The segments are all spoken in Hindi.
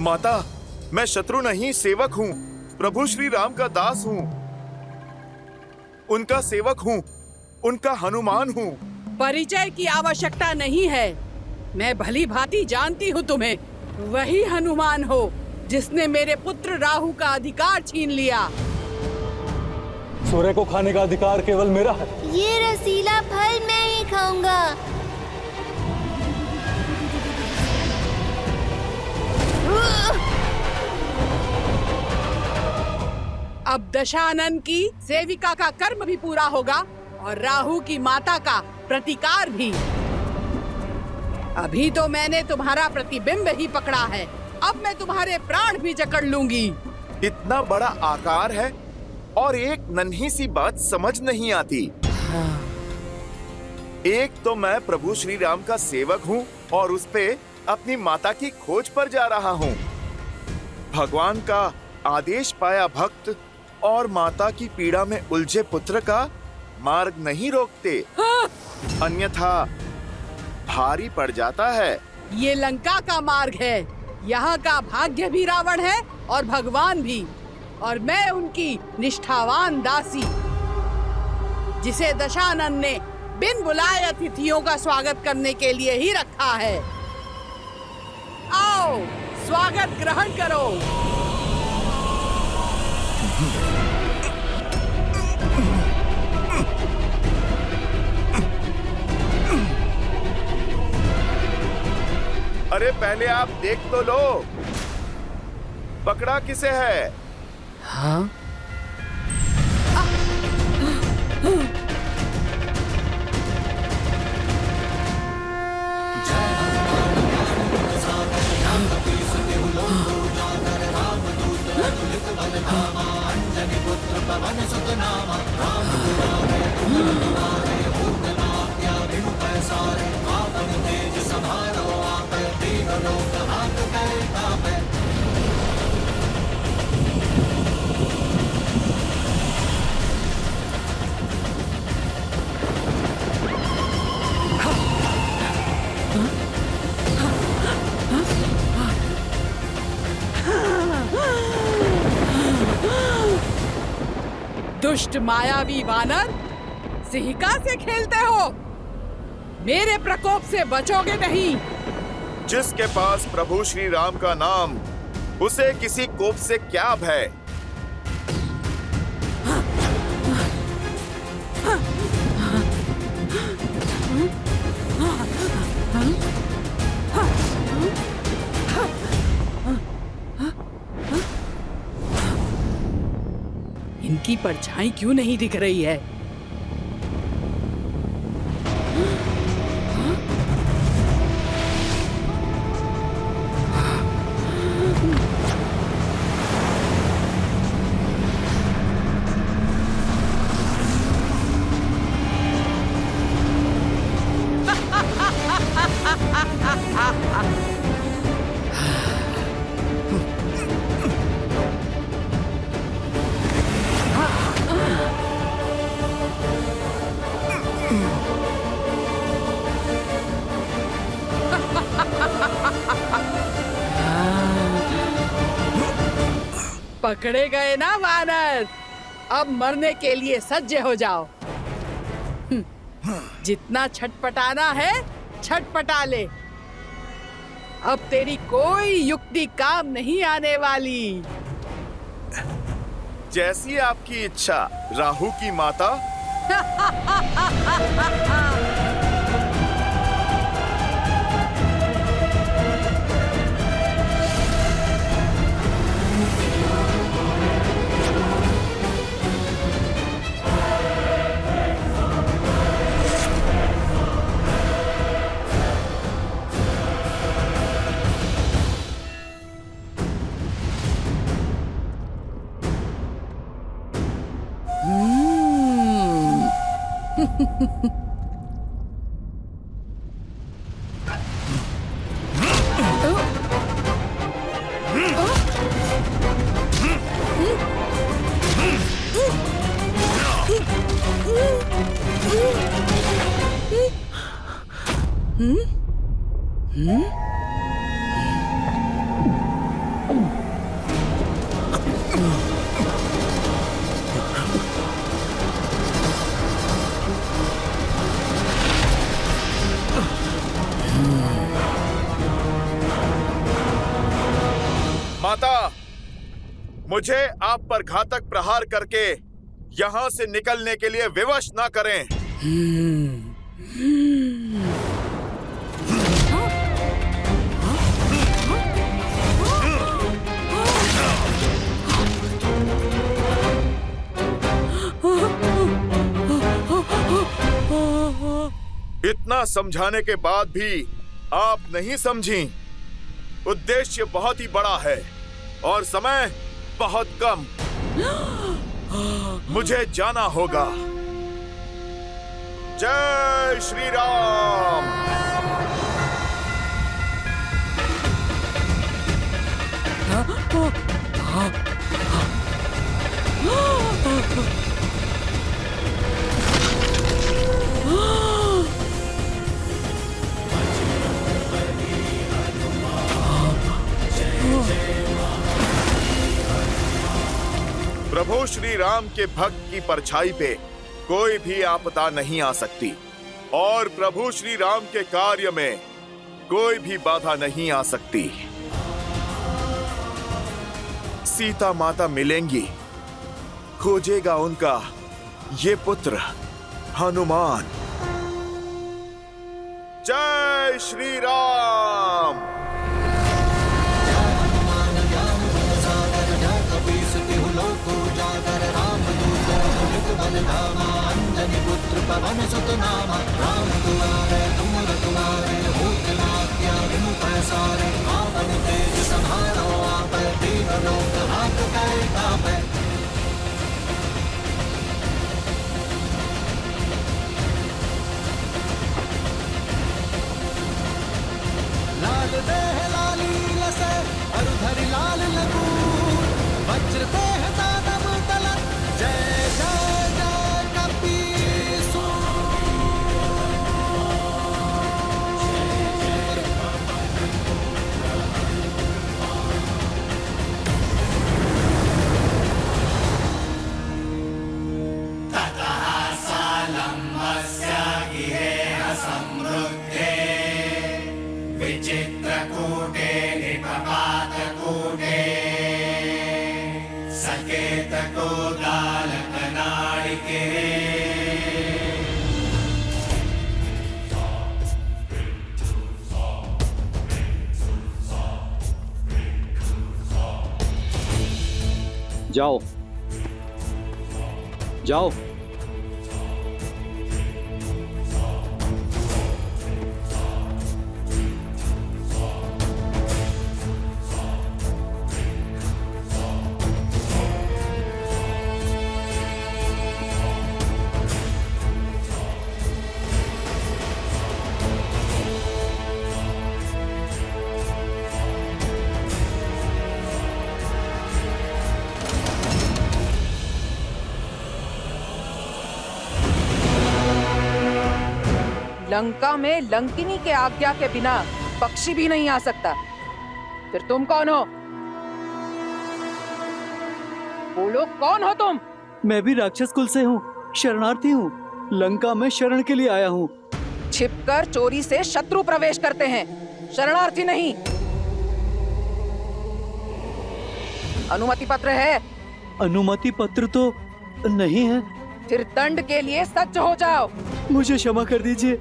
माता, मैं शत्रु नहीं सेवक हूँ। प्रभु श्री राम का दास हूँ, उनका सेवक हूँ, उनका हनुमान हूँ। परिचय की आवश्यकता नहीं है। मैं भली भांति जानती हूँ तुम्हें। वही हनुमान हो जिसने मेरे पुत्र राहु का अधिकार छीन लिया। सूर्य को खाने का अधिकार केवल मेरा है। ये रसीला फल मैं ही खाऊंगा। अब दशानन की सेविका का कर्म भी पूरा होगा और राहु की माता का प्रतिकार भी। अभी तो मैंने तुम्हारा प्रतिबिंब ही पकड़ा है, अब मैं तुम्हारे प्राण भी जकड़ लूंगी। इतना बड़ा आकार है और एक नन्ही सी बात समझ नहीं आती। एक तो मैं प्रभु श्री राम का सेवक हूँ और उस पे अपनी माता की खोज पर जा रहा हूँ। भगवान का आदेश पाया भक्त और माता की पीड़ा में उलझे पुत्र का मार्ग नहीं रोकते, अन्यथा भारी पड़ जाता है। ये लंका का मार्ग है, यहाँ का भाग्य भी रावण है और भगवान भी, और मैं उनकी निष्ठावान दासी, जिसे दशानन ने बिन बुलाए अतिथियों का स्वागत करने के लिए ही रखा है। आओ, स्वागत ग्रहण करो। अरे पहले आप देख तो लो, पकड़ा किसे है? हाँ? दुष्ट मायावी वानर, सिंहिका से खेलते हो? मेरे प्रकोप से बचोगे नहीं। जिसके पास प्रभु श्री राम का नाम, उसे किसी कोप से क्या भय? इनकी परछाई क्यों नहीं दिख रही है? पकड़े गए ना वानर, अब मरने के लिए सज्ज हो जाओ। जितना छटपटाना है छटपटा ले, अब तेरी कोई युक्ति काम नहीं आने वाली। जैसी आपकी इच्छा राहु की माता। मुझे आप पर घातक प्रहार करके यहाँ से निकलने के लिए विवश ना करें। इतना समझाने के बाद भी आप नहीं समझी। उद्देश्य बहुत ही बड़ा है और समय बहुत कम। मुझे जाना होगा। जय श्री राम। प्रभु श्री राम के भक्त की परछाई पे कोई भी आपदा नहीं आ सकती और प्रभु श्री राम के कार्य में कोई भी बाधा नहीं आ सकती। सीता माता मिलेंगी, खोजेगा उनका ये पुत्र हनुमान। जय श्री राम। लाल देह लाली लसे अरुधरि लाल लगू वज्र देह दानव दलन जय जय जय कपीसु। चित्रकूटे निपपातकूटे सकेतकोदालकनाळिके जाओ जाओ। लंका में लंकिनी के आज्ञा के बिना पक्षी भी नहीं आ सकता। फिर तुम कौन हो? बोलो, कौन हो तुम? मैं भी राक्षस कुल से हूँ, शरणार्थी हूँ। लंका में शरण के लिए आया हूँ। छिपकर चोरी से शत्रु प्रवेश करते हैं, शरणार्थी नहीं। अनुमति पत्र है? अनुमति पत्र तो नहीं है। फिर दंड के लिए सज्ज हो जाओ। मुझे क्षमा कर दीजिए,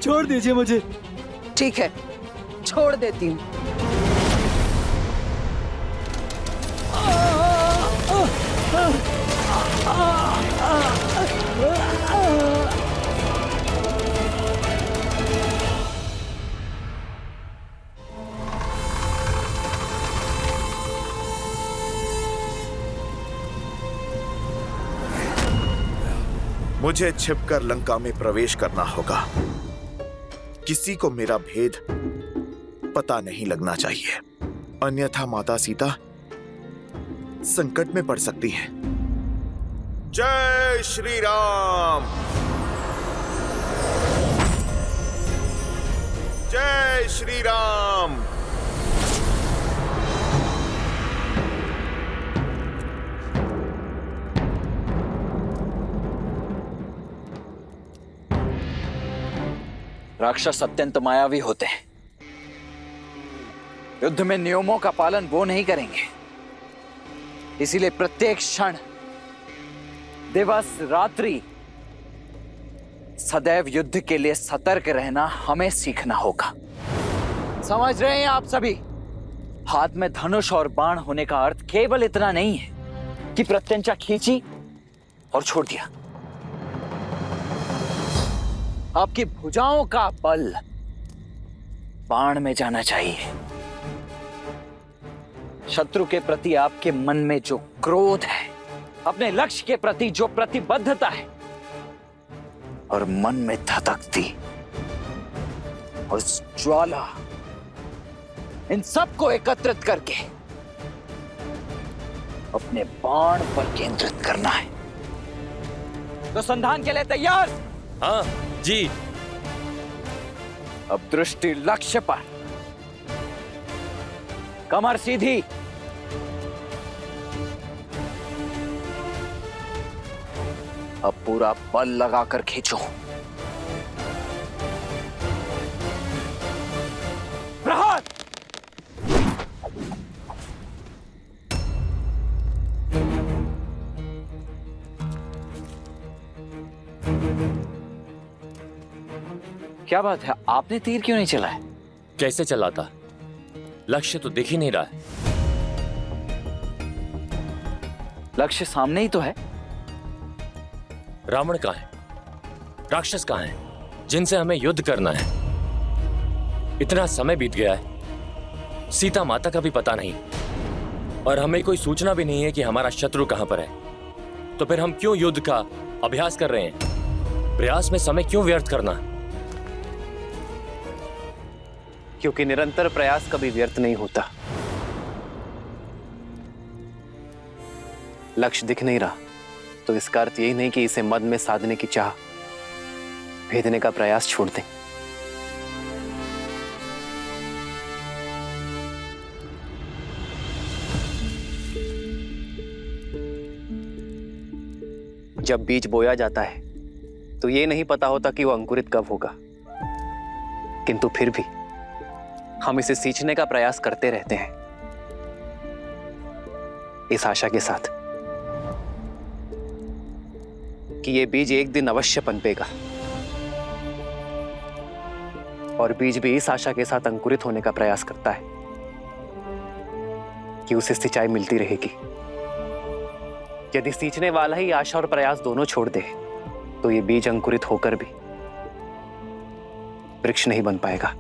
छोड़ दीजिए मुझे। ठीक है, छोड़ देती हूँ। मुझे छिपकर लंका में प्रवेश करना होगा। किसी को मेरा भेद पता नहीं लगना चाहिए, अन्यथा माता सीता संकट में पड़ सकती है। जय श्री राम। जय श्री राम। राक्षस अत्यंत मायावी होते हैं। युद्ध में नियमों का पालन वो नहीं करेंगे इसीलिए प्रत्येक क्षण, दिवस, रात्रि सदैव युद्ध के लिए सतर्क रहना हमें सीखना होगा। समझ रहे हैं आप सभी? हाथ में धनुष और बाण होने का अर्थ केवल इतना नहीं है कि प्रत्यंचा खींची और छोड़ दिया। आपकी भुजाओं का बल बाण में जाना चाहिए। शत्रु के प्रति आपके मन में जो क्रोध है, अपने लक्ष्य के प्रति जो प्रतिबद्धता है और मन में धधकती उस ज्वाला, इन सबको एकत्रित करके अपने बाण पर केंद्रित करना है। तो संधान के लिए तैयार? हाँ जी। अब दृष्टि लक्ष्य पर, कमर सीधी, अब पूरा बल लगाकर खींचो। प्रहार! क्या बात है, आपने तीर क्यों नहीं चलाया? कैसे चलाता? लक्ष्य तो दिख ही नहीं रहा है। लक्ष्य सामने ही तो है। रावण कहाँ है? राक्षस कहाँ है जिनसे हमें युद्ध करना है? इतना समय बीत गया है, सीता माता का भी पता नहीं, और हमें कोई सूचना भी नहीं है कि हमारा शत्रु कहां पर है। तो फिर हम क्यों युद्ध का अभ्यास कर रहे हैं? प्रयास में समय क्यों व्यर्थ करना? क्योंकि निरंतर प्रयास कभी व्यर्थ नहीं होता। लक्ष्य दिख नहीं रहा तो इसका अर्थ यही नहीं कि इसे मद में साधने की चाह भेदने का प्रयास छोड़ दें। जब बीज बोया जाता है तो ये नहीं पता होता कि वो अंकुरित कब होगा, किंतु फिर भी हम इसे सींचने का प्रयास करते रहते हैं, इस आशा के साथ कि ये बीज एक दिन अवश्य पनपेगा, और बीज भी इस आशा के साथ अंकुरित होने का प्रयास करता है कि उसे सिंचाई मिलती रहेगी। यदि सींचने वाला ही आशा और प्रयास दोनों छोड़ दे तो ये बीज अंकुरित होकर भी वृक्ष नहीं बन पाएगा।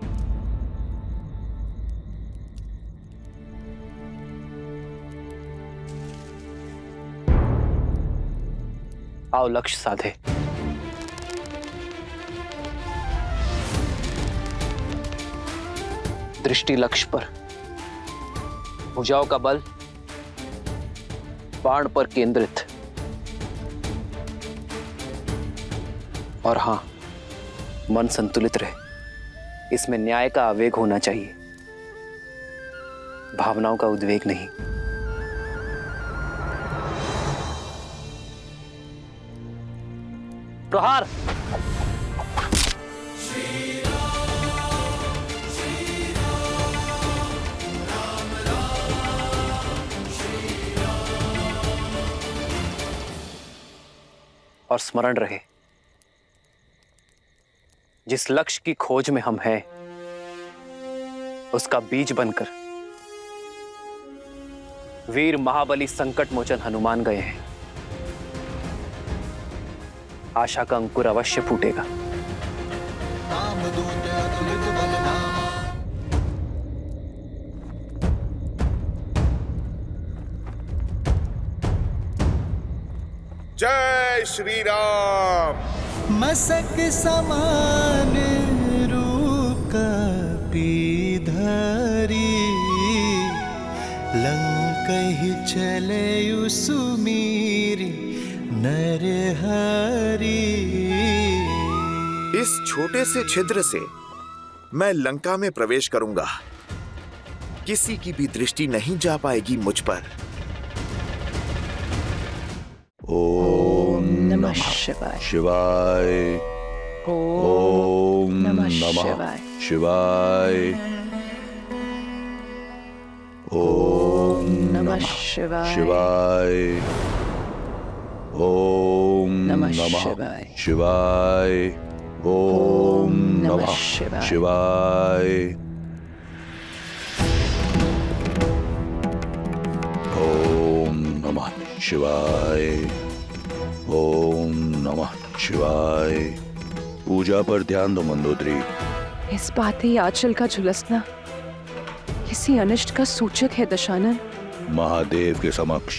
आओ लक्ष्य साधे। दृष्टि लक्ष्य पर, भुजाओं का बल बाण पर केंद्रित, और हां, मन संतुलित रहे। इसमें न्याय का आवेग होना चाहिए, भावनाओं का उद्वेग नहीं। प्रहार! और स्मरण रहे, जिस लक्ष्य की खोज में हम हैं, उसका बीज बनकर वीर महाबली संकट मोचन हनुमान गए हैं। आशा का अंकुर अवश्य फूटेगा। जय श्री राम। मसक समान रूप कपी धरी, लंकहि चले सुमीरी नरहरि। इस छोटे से छिद्र से मैं लंका में प्रवेश करूंगा, किसी की भी दृष्टि नहीं जा पाएगी मुझ पर। ओम नमः शिवाय। ओम नमः शिवाय। ओम नमः शिवाय। शिवाय। ओम नमः नमः शिवाय। शिवाय। ओम नमः शिवाय। शिवाय। ओम नमः शिवाय। ओम नमः शिवाय। पूजा पर ध्यान दो मंदोदरी। इस बात ही आंचल का झुलसना किसी अनिष्ट का सूचक है दशानन। महादेव के समक्ष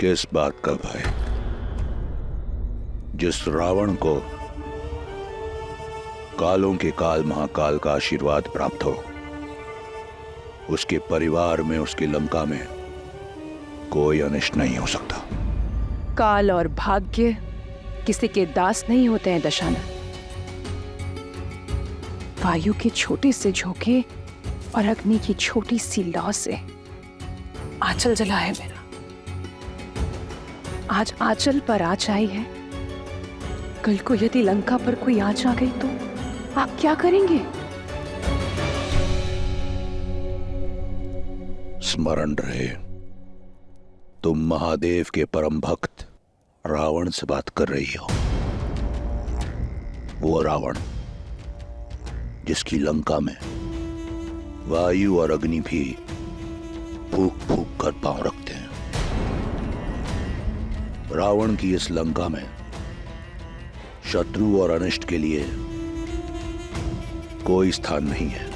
किस बात का भय? जिस रावण को कालों के काल महाकाल का आशीर्वाद प्राप्त हो, उसके परिवार में, उसकी लंका में कोई अनिष्ट नहीं हो सकता। काल और भाग्य किसी के दास नहीं होते हैं दशानन। वायु के छोटे से झोंके और अग्नि की छोटी सी लौ से आंचल जला है मेरा। आज आंचल पर आँच आई है, कल को यदि लंका पर कोई आँच आ गई तो आप क्या करेंगे? स्मरण रहे, तुम महादेव के परम भक्त रावण से बात कर रही हो। वो रावण जिसकी लंका में वायु और अग्नि भी फूक फूक कर पांव रखते हैं। रावण की इस लंका में शत्रु और अनिष्ट के लिए कोई स्थान नहीं है।